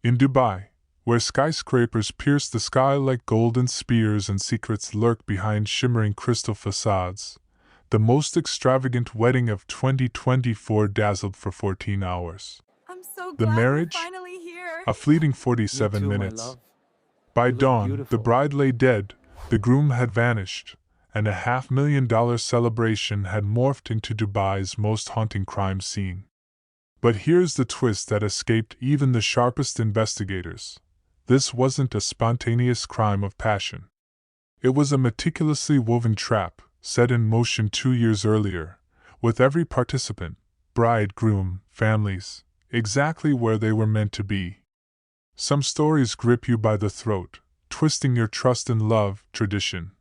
In Dubai, where skyscrapers pierce the sky like golden spears and secrets lurk behind shimmering crystal facades, the most extravagant wedding of 2024 dazzled for 14 hours. I'm so The glad we're marriage? finally here. A fleeting Me 47 too, my minutes. love. By You look dawn, the beautiful. bride lay dead, the groom had vanished, and a $500,000 celebration had morphed into Dubai's most haunting crime scene. But here's the twist that escaped even the sharpest investigators. This wasn't a spontaneous crime of passion. It was a meticulously woven trap, set in motion 2 years earlier, with every participant, bride, groom, families, exactly where they were meant to be. Some stories grip you by the throat, twisting your trust in love, tradition,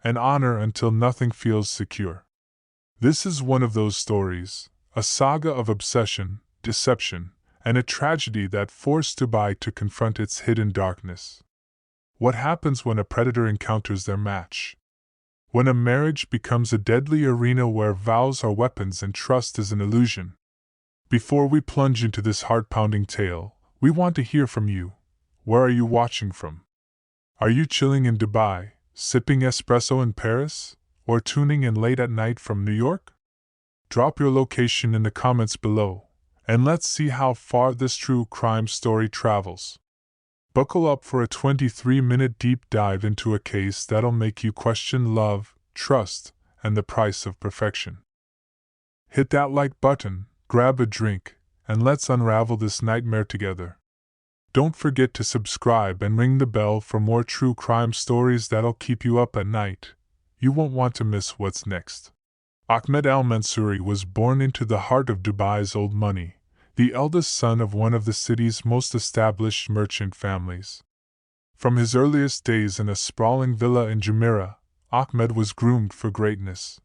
and honor until nothing feels secure. This is one of those stories, a saga of obsession, deception, and a tragedy that forced Dubai to confront its hidden darkness. What happens when a predator encounters their match? When a marriage becomes a deadly arena where vows are weapons and trust is an illusion? Before we plunge into this heart-pounding tale, we want to hear from you. Where are you watching from? Are you chilling in Dubai, sipping espresso in Paris, or tuning in late at night from New York? Drop your location in the comments below, and let's see how far this true crime story travels. Buckle up for a 23-minute deep dive into a case that'll make you question love, trust, and the price of perfection. Hit that like button, grab a drink, and let's unravel this nightmare together. Don't forget to subscribe and ring the bell for more true crime stories that'll keep you up at night. You won't want to miss what's next. Ahmed Al-Mansouri was born into the heart of Dubai's old money, the eldest son of one of the city's most established merchant families. From his earliest days in a sprawling villa in Jumeirah, Ahmed was groomed for greatness.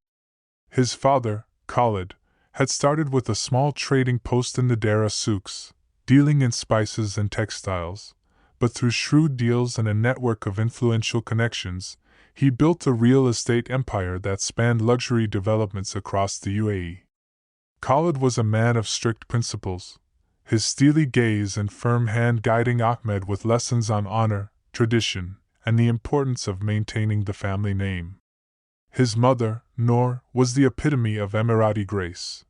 His father, Khalid, had started with a small trading post in the Dera souks, dealing in spices and textiles, but through shrewd deals and a network of influential connections, he built a real estate empire that spanned luxury developments across the UAE. Khalid was a man of strict principles, his steely gaze and firm hand guiding Ahmed with lessons on honor, tradition, and the importance of maintaining the family name. His mother, Noor, was the epitome of Emirati grace,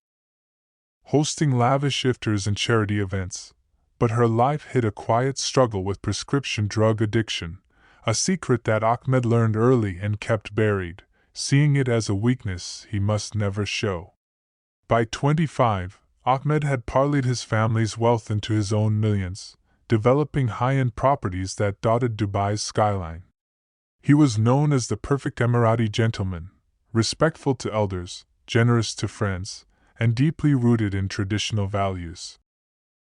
hosting lavish iftars and charity events, but her life hid a quiet struggle with prescription drug addiction, a secret that Ahmed learned early and kept buried, seeing it as a weakness he must never show. By 25, Ahmed had parlayed his family's wealth into his own millions, developing high-end properties that dotted Dubai's skyline. He was known as the perfect Emirati gentleman, respectful to elders, generous to friends, and deeply rooted in traditional values.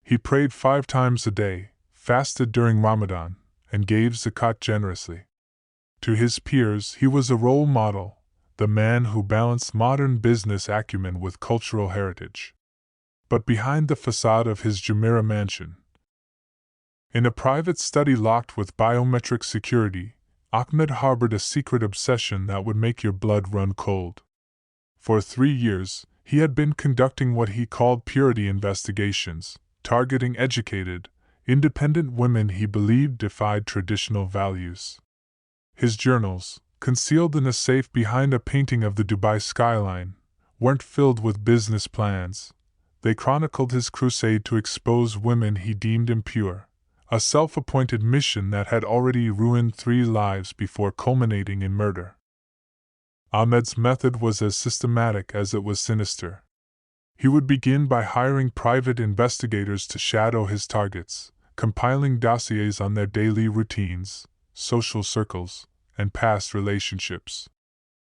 He prayed 5 times a day, fasted during Ramadan, and gave zakat generously. To his peers, he was a role model, the man who balanced modern business acumen with cultural heritage. But behind the facade of his Jumeirah mansion, in a private study locked with biometric security, Ahmed harbored a secret obsession that would make your blood run cold. For 3 years, he had been conducting what he called purity investigations, targeting educated, independent women he believed defied traditional values. His journals, concealed in a safe behind a painting of the Dubai skyline, weren't filled with business plans. They chronicled his crusade to expose women he deemed impure, a self-appointed mission that had already ruined 3 lives before culminating in murder. Ahmed's method was as systematic as it was sinister. He would begin by hiring private investigators to shadow his targets, compiling dossiers on their daily routines, social circles, and past relationships.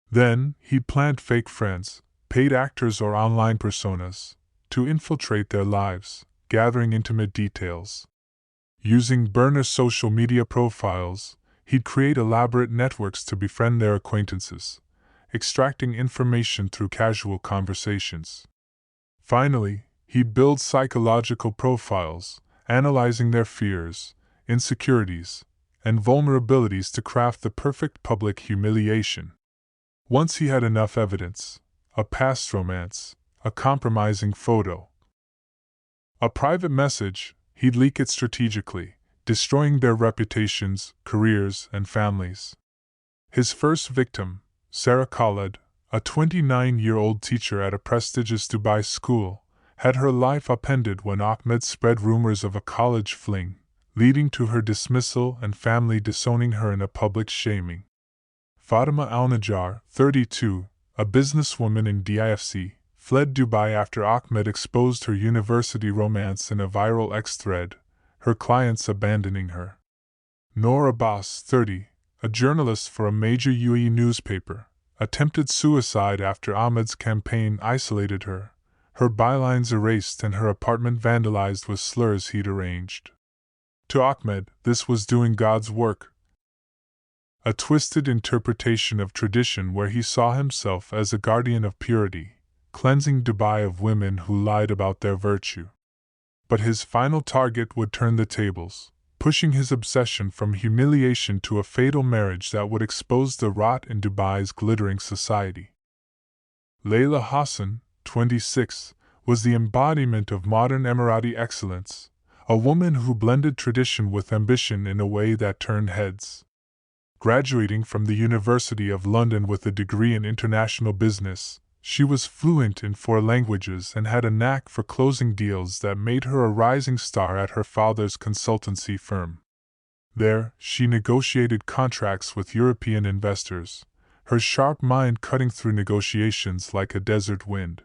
Then, he'd plant fake friends, paid actors or online personas, to infiltrate their lives, gathering intimate details. Using burner social media profiles, he'd create elaborate networks to befriend their acquaintances, extracting information through casual conversations. Finally, he'd build psychological profiles, analyzing their fears, insecurities, and vulnerabilities to craft the perfect public humiliation. Once he had enough evidence, a past romance, a compromising photo, a private message, he'd leak it strategically, destroying their reputations, careers, and families. His first victim, Sarah Khaled, a 29-year-old teacher at a prestigious Dubai school, had her life upended when Ahmed spread rumors of a college fling, leading to her dismissal and family disowning her in a public shaming. Fatima Al-Najjar, 32, a businesswoman in DIFC, fled Dubai after Ahmed exposed her university romance in a viral X thread, her clients abandoning her. Noor Abbas, 30, a journalist for a major UAE newspaper, attempted suicide after Ahmed's campaign isolated her bylines erased and her apartment vandalized with slurs he'd arranged. To Ahmed, this was doing God's work, a twisted interpretation of tradition where he saw himself as a guardian of purity, cleansing Dubai of women who lied about their virtue. But his final target would turn the tables, pushing his obsession from humiliation to a fatal marriage that would expose the rot in Dubai's glittering society. Leila Hassan, 26, was the embodiment of modern Emirati excellence, a woman who blended tradition with ambition in a way that turned heads. Graduating from the University of London with a degree in international business, she was fluent in 4 languages and had a knack for closing deals that made her a rising star at her father's consultancy firm. There, she negotiated contracts with European investors, her sharp mind cutting through negotiations like a desert wind.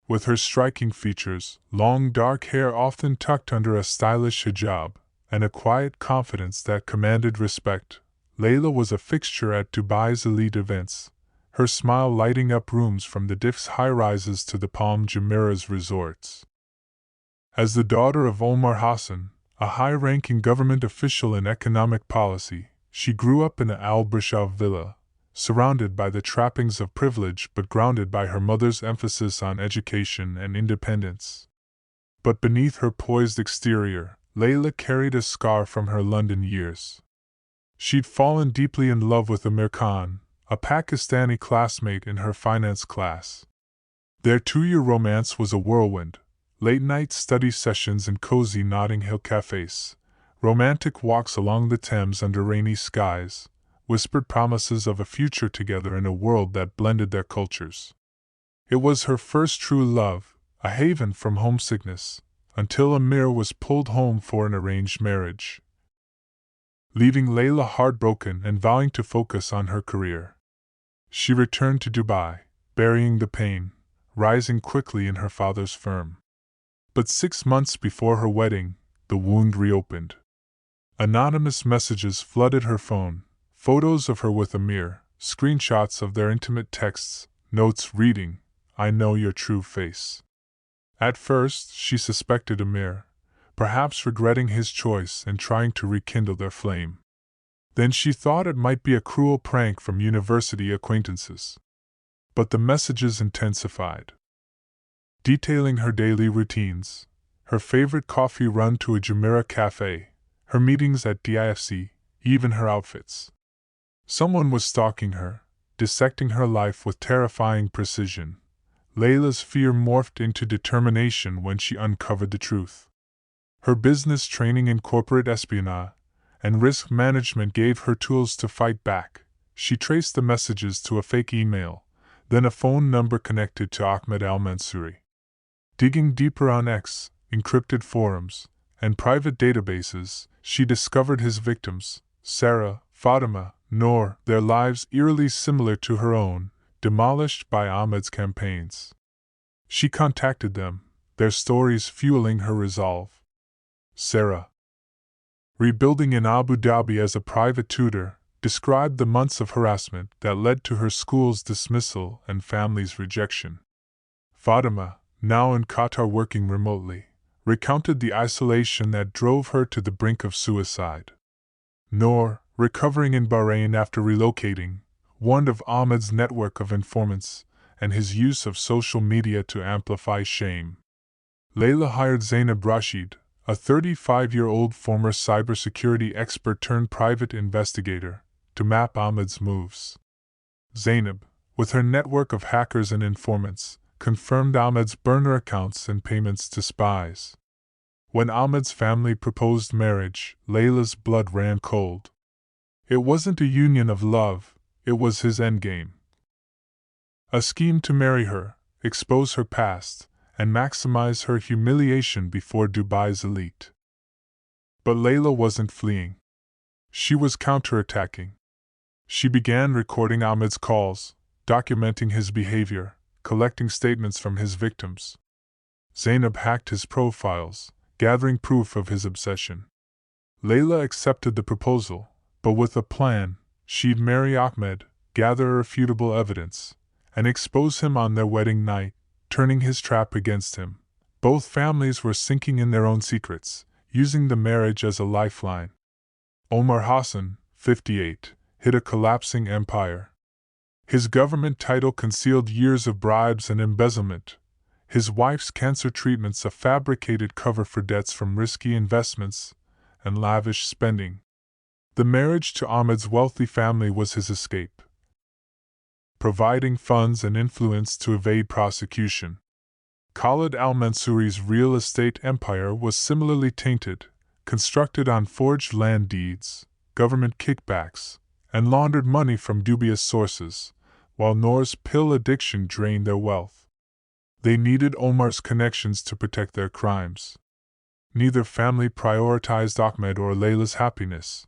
With her striking features, long dark hair often tucked under a stylish hijab, and a quiet confidence that commanded respect, Leila was a fixture at Dubai's elite events, her smile lighting up rooms from the DIF's high-rises to the Palm Jumeirah's resorts. As the daughter of Omar Hassan, a high-ranking government official in economic policy, she grew up in an Al Brishal villa, surrounded by the trappings of privilege but grounded by her mother's emphasis on education and independence. But beneath her poised exterior, Leila carried a scar from her London years. She'd fallen deeply in love with Amir Khan, a Pakistani classmate in her finance class. Their 2-year romance was a whirlwind, late-night study sessions in cozy Notting Hill cafes, romantic walks along the Thames under rainy skies, whispered promises of a future together in a world that blended their cultures. It was her first true love, a haven from homesickness, until Amir was pulled home for an arranged marriage, leaving Leila heartbroken and vowing to focus on her career. She returned to Dubai, burying the pain, rising quickly in her father's firm. But 6 months before her wedding, the wound reopened. Anonymous messages flooded her phone, photos of her with Amir, screenshots of their intimate texts, notes reading, "I know your true face." At first, she suspected Amir, perhaps regretting his choice and trying to rekindle their flame. Then she thought it might be a cruel prank from university acquaintances. But the messages intensified, detailing her daily routines, her favorite coffee run to a Jumeirah cafe, her meetings at DIFC, even her outfits. Someone was stalking her, dissecting her life with terrifying precision. Leila's fear morphed into determination when she uncovered the truth. Her business training in corporate espionage and risk management gave her tools to fight back. She traced the messages to a fake email, then a phone number connected to Ahmed al-Mansouri. Digging deeper on X, encrypted forums, and private databases, she discovered his victims, Sarah, Fatima, Noor, their lives eerily similar to her own, demolished by Ahmed's campaigns. She contacted them, their stories fueling her resolve. Sarah, rebuilding in Abu Dhabi as a private tutor, described the months of harassment that led to her school's dismissal and family's rejection. Fatima, now in Qatar working remotely, recounted the isolation that drove her to the brink of suicide. Noor, recovering in Bahrain after relocating, warned of Ahmed's network of informants and his use of social media to amplify shame. Leila hired Zainab Rashid, a 35-year-old former cybersecurity expert turned private investigator, to map Ahmed's moves. Zainab, with her network of hackers and informants, confirmed Ahmed's burner accounts and payments to spies. When Ahmed's family proposed marriage, Leila's blood ran cold. It wasn't a union of love, it was his endgame. A scheme to marry her, expose her past, and maximize her humiliation before Dubai's elite. But Leila wasn't fleeing. She was counterattacking. She began recording Ahmed's calls, documenting his behavior, collecting statements from his victims. Zainab hacked his profiles, gathering proof of his obsession. Leila accepted the proposal, but with a plan. She'd marry Ahmed, gather irrefutable evidence, and expose him on their wedding night, turning his trap against him. Both families were sinking in their own secrets, using the marriage as a lifeline. Omar Hassan, 58, hid a collapsing empire. His government title concealed years of bribes and embezzlement. His wife's cancer treatments a fabricated cover for debts from risky investments and lavish spending. The marriage to Ahmed's wealthy family was his escape, providing funds and influence to evade prosecution. Khalid al-Mansouri's real estate empire was similarly tainted, constructed on forged land deeds, government kickbacks, and laundered money from dubious sources, while Noor's pill addiction drained their wealth. They needed Omar's connections to protect their crimes. Neither family prioritized Ahmed or Leila's happiness.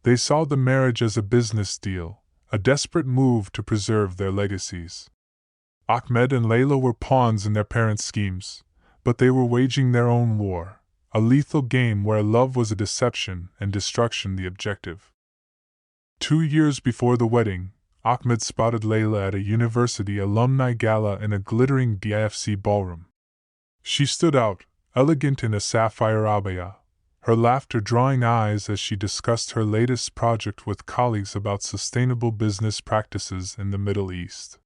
They saw the marriage as a business deal, a desperate move to preserve their legacies. Ahmed and Leila were pawns in their parents' schemes, but they were waging their own war, a lethal game where love was a deception and destruction the objective. 2 years before the wedding, Ahmed spotted Leila at a university alumni gala in a glittering DIFC ballroom. She stood out, elegant in a sapphire abaya, her laughter drawing eyes as she discussed her latest project with colleagues about sustainable business practices in the Middle East.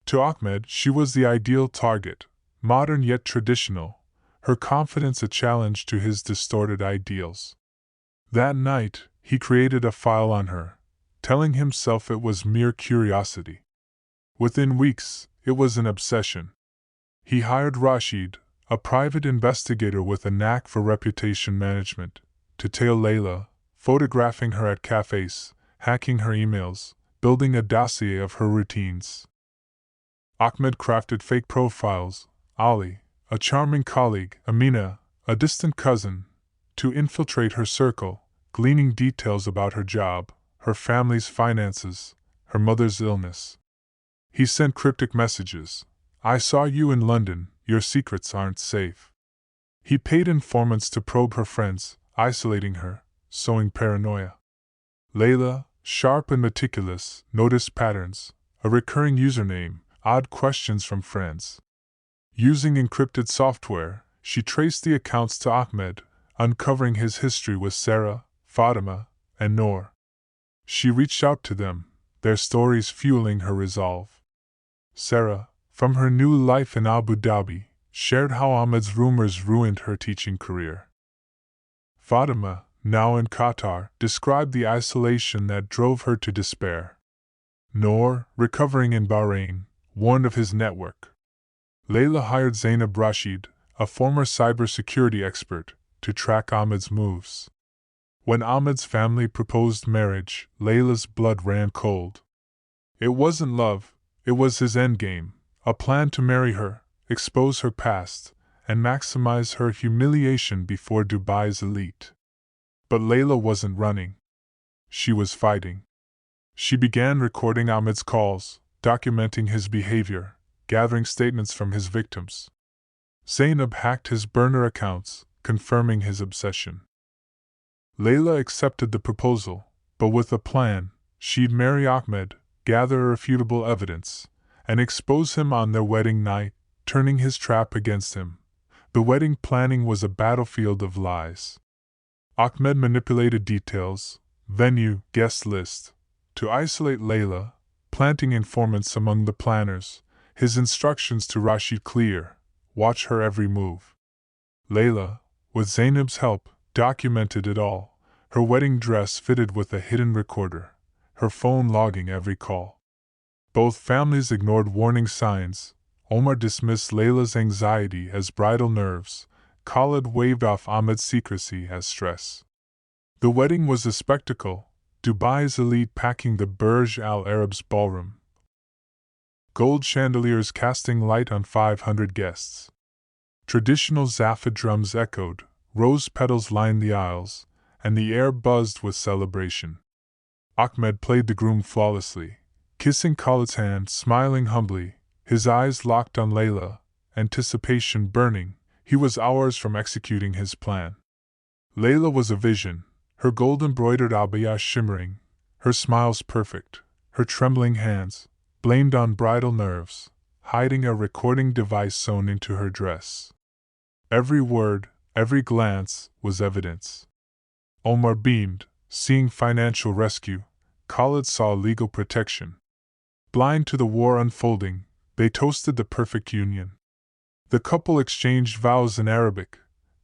To Ahmed, she was the ideal target, modern yet traditional, her confidence a challenge to his distorted ideals. That night, he created a file on her, telling himself it was mere curiosity. Within weeks, it was an obsession. He hired Rashid, a private investigator with a knack for reputation management, to tail Leila, photographing her at cafes, hacking her emails, building a dossier of her routines. Ahmed crafted fake profiles: Ali, a charming colleague; Amina, a distant cousin, to infiltrate her circle, gleaning details about her job, her family's finances, her mother's illness. He sent cryptic messages: "I saw you in London, your secrets aren't safe." He paid informants to probe her friends, isolating her, sowing paranoia. Leila, sharp and meticulous, noticed patterns: a recurring username, odd questions from friends. Using encrypted software, she traced the accounts to Ahmed, uncovering his history with Sarah, Fatima, and Noor. She reached out to them, their stories fueling her resolve. Sarah, from her new life in Abu Dhabi, shared how Ahmed's rumors ruined her teaching career. Fatima, now in Qatar, described the isolation that drove her to despair. Noor, recovering in Bahrain, warned of his network. Leila hired Zainab Rashid, a former cybersecurity expert, to track Ahmed's moves. When Ahmed's family proposed marriage, Leila's blood ran cold. It wasn't love, it was his endgame, a plan to marry her, expose her past, and maximize her humiliation before Dubai's elite. But Leila wasn't running. She was fighting. She began recording Ahmed's calls, documenting his behavior, gathering statements from his victims. Zainab hacked his burner accounts, confirming his obsession. Leila accepted the proposal, but with a plan. She'd marry Ahmed, gather irrefutable evidence, and expose him on their wedding night, turning his trap against him. The wedding planning was a battlefield of lies. Ahmed manipulated details, venue, guest list, to isolate Leila, planting informants among the planners, his instructions to Rashid clear: watch her every move. Leila, with Zainab's help, documented it all, her wedding dress fitted with a hidden recorder, her phone logging every call. Both families ignored warning signs. Omar dismissed Leila's anxiety as bridal nerves, Khalid waved off Ahmed's secrecy as stress. The wedding was a spectacle, Dubai's elite packing the Burj Al Arab's ballroom. Gold chandeliers casting light on 500 guests. Traditional Zaffa drums echoed, rose petals lined the aisles, and the air buzzed with celebration. Ahmed played the groom flawlessly, kissing Khalid's hand, smiling humbly, his eyes locked on Leila, anticipation burning. He was hours from executing his plan. Leila was a vision, her gold-embroidered abaya shimmering, her smiles perfect, her trembling hands, blamed on bridal nerves, hiding a recording device sewn into her dress. Every word, every glance, was evidence. Omar beamed, seeing financial rescue. Khalid saw legal protection. Blind to the war unfolding, they toasted the perfect union. The couple exchanged vows in Arabic,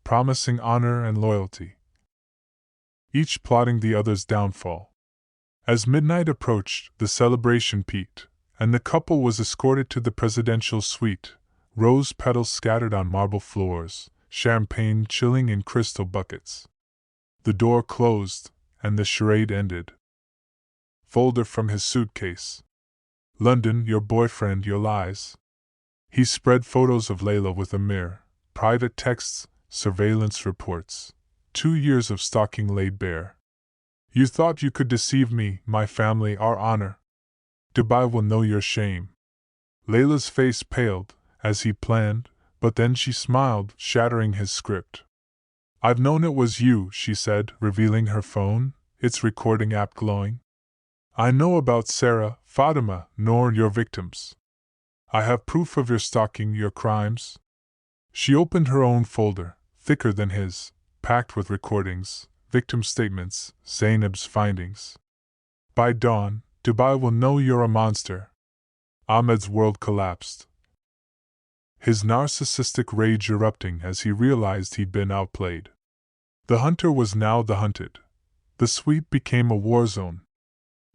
promising honor and loyalty, each plotting the other's downfall. As midnight approached, the celebration peaked, and the couple was escorted to the presidential suite, rose petals scattered on marble floors, champagne chilling in crystal buckets. The door closed, and the charade ended. Folder from his suitcase. London, your boyfriend, your lies. He spread photos of Leila with a mirror, private texts, surveillance reports, 2 years of stalking laid bare. You thought you could deceive me, my family, our honor. Dubai will know your shame. Leila's face paled, as he planned, but then she smiled, shattering his script. I've known it was you, she said, revealing her phone, its recording app glowing. I know about Sarah, Fatima, Noor, your victims. I have proof of your stalking, your crimes. She opened her own folder, thicker than his, packed with recordings, victim statements, Zainab's findings. By dawn, Dubai will know you're a monster. Ahmed's world collapsed, his narcissistic rage erupting as he realized he'd been outplayed. The hunter was now the hunted. The suite became a war zone.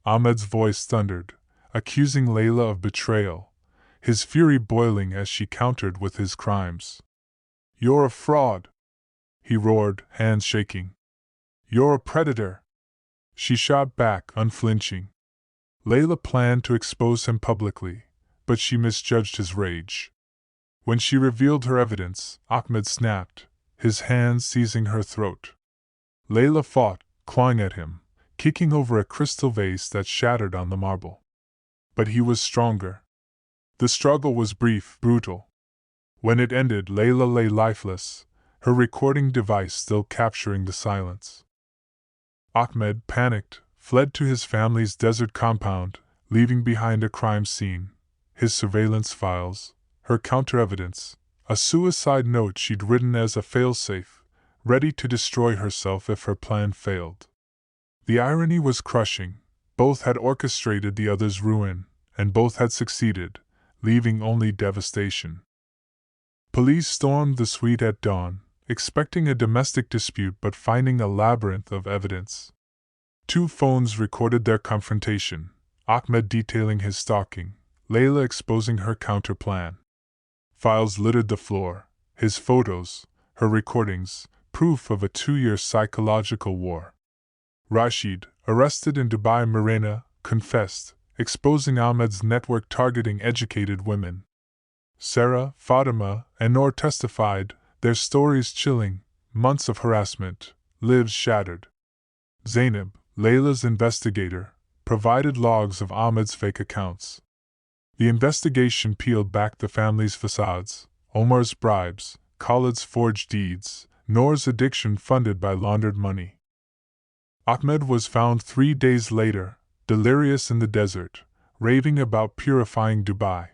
Ahmed's voice thundered, accusing Leila of betrayal, his fury boiling as she countered with his crimes. You're a fraud, he roared, hands shaking. You're a predator. She shot back, unflinching. Leila planned to expose him publicly, but she misjudged his rage. When she revealed her evidence, Ahmed snapped, his hands seizing her throat. Leila fought, clawing at him, kicking over a crystal vase that shattered on the marble. But he was stronger. The struggle was brief, brutal. When it ended, Leila lay lifeless, her recording device still capturing the silence. Ahmed, panicked, fled to his family's desert compound, leaving behind a crime scene, his surveillance files, her counter-evidence, a suicide note she'd written as a failsafe, ready to destroy herself if her plan failed. The irony was crushing. Both had orchestrated the other's ruin, and both had succeeded, leaving only devastation. Police stormed the suite at dawn, expecting a domestic dispute but finding a labyrinth of evidence. 2 phones recorded their confrontation, Ahmed detailing his stalking, Leila exposing her counterplan. Files littered the floor, his photos, her recordings, proof of a 2-year psychological war. Rashid, arrested in Dubai Marina, confessed, exposing Ahmed's network targeting educated women. Sarah, Fatima, and Noor testified, their stories chilling, months of harassment, lives shattered. Zainab, Leila's investigator, provided logs of Ahmed's fake accounts. The investigation peeled back the family's facades, Omar's bribes, Khalid's forged deeds, Noor's addiction funded by laundered money. Ahmed was found 3 days later, delirious in the desert, raving about purifying Dubai.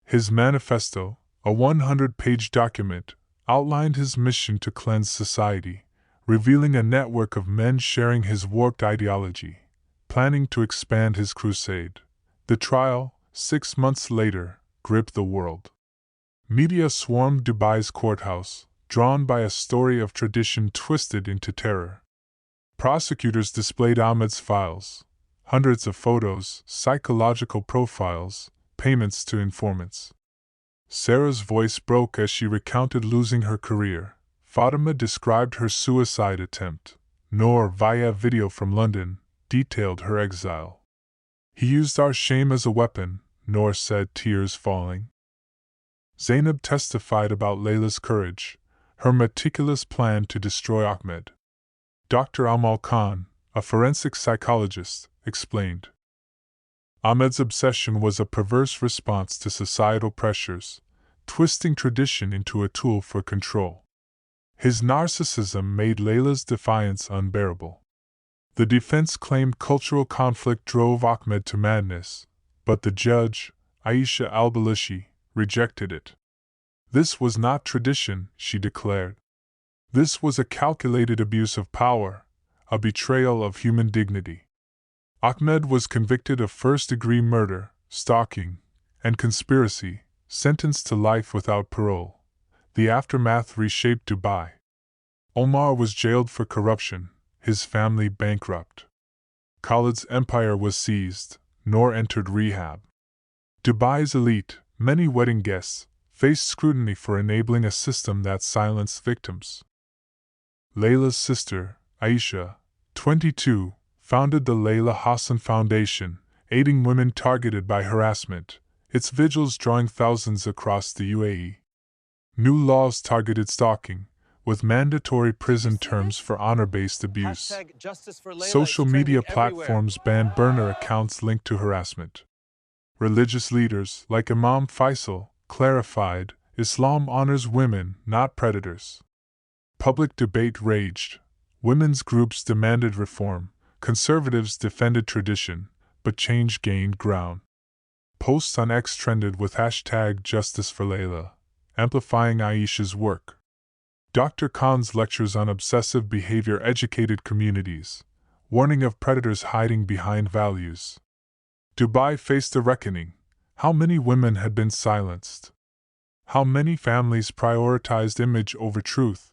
His manifesto, a 100-page document, outlined his mission to cleanse society, revealing a network of men sharing his warped ideology, planning to expand his crusade. The trial, 6 months later, gripped the world. Media swarmed Dubai's courthouse, drawn by a story of tradition twisted into terror. Prosecutors displayed Ahmed's files, hundreds of photos, psychological profiles, payments to informants. Sarah's voice broke as she recounted losing her career, Fatima described her suicide attempt. Noor, via video from London, detailed her exile. He used our shame as a weapon, Noor said, tears falling. Zainab testified about Leila's courage, her meticulous plan to destroy Ahmed. Dr. Amal Khan, a forensic psychologist, explained. Ahmed's obsession was a perverse response to societal pressures, twisting tradition into a tool for control. His narcissism made Leila's defiance unbearable. The defense claimed cultural conflict drove Ahmed to madness, but the judge, Aisha al-Balishi, rejected it. This was not tradition, she declared. This was a calculated abuse of power, a betrayal of human dignity. Ahmed was convicted of first-degree murder, stalking, and conspiracy, sentenced to life without parole. The aftermath reshaped Dubai. Omar was jailed for corruption, his family bankrupt. Khalid's empire was seized, Noor entered rehab. Dubai's elite, many wedding guests, faced scrutiny for enabling a system that silenced victims. Leila's sister, Aisha, 22, founded the Leila Hassan Foundation, aiding women targeted by harassment, its vigils drawing thousands across the UAE. New laws targeted stalking, with mandatory prison terms for honor-based abuse. Social media platforms banned burner accounts linked to harassment. Religious leaders, like Imam Faisal, clarified, Islam honors women, not predators. Public debate raged. Women's groups demanded reform, conservatives defended tradition, but change gained ground. Posts on X trended with hashtag Justice for Leila, amplifying Aisha's work. Dr. Khan's lectures on obsessive behavior educated communities, warning of predators hiding behind values. Dubai faced a reckoning. How many women had been silenced? How many families prioritized image over truth?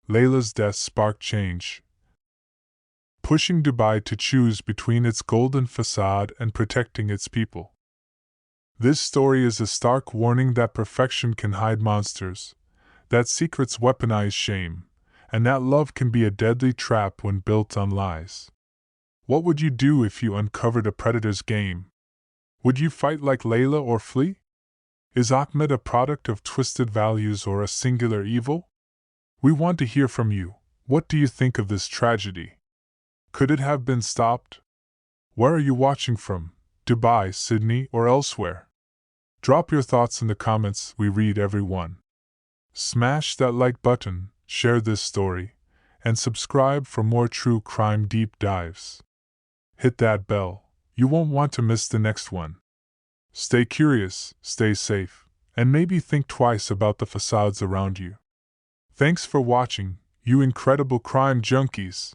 Leila's death sparked change, pushing Dubai to choose between its golden facade and protecting its people. This story is a stark warning that perfection can hide monsters, that secrets weaponize shame, and that love can be a deadly trap when built on lies. What would you do if you uncovered a predator's game? Would you fight like Leila or flee? Is Ahmed a product of twisted values or a singular evil? We want to hear from you. What do you think of this tragedy? Could it have been stopped? Where are you watching from? Dubai, Sydney, or elsewhere? Drop your thoughts in the comments, we read every one. Smash that like button, share this story, and subscribe for more true crime deep dives. Hit that bell, you won't want to miss the next one. Stay curious, stay safe, and maybe think twice about the facades around you. Thanks for watching, you incredible crime junkies.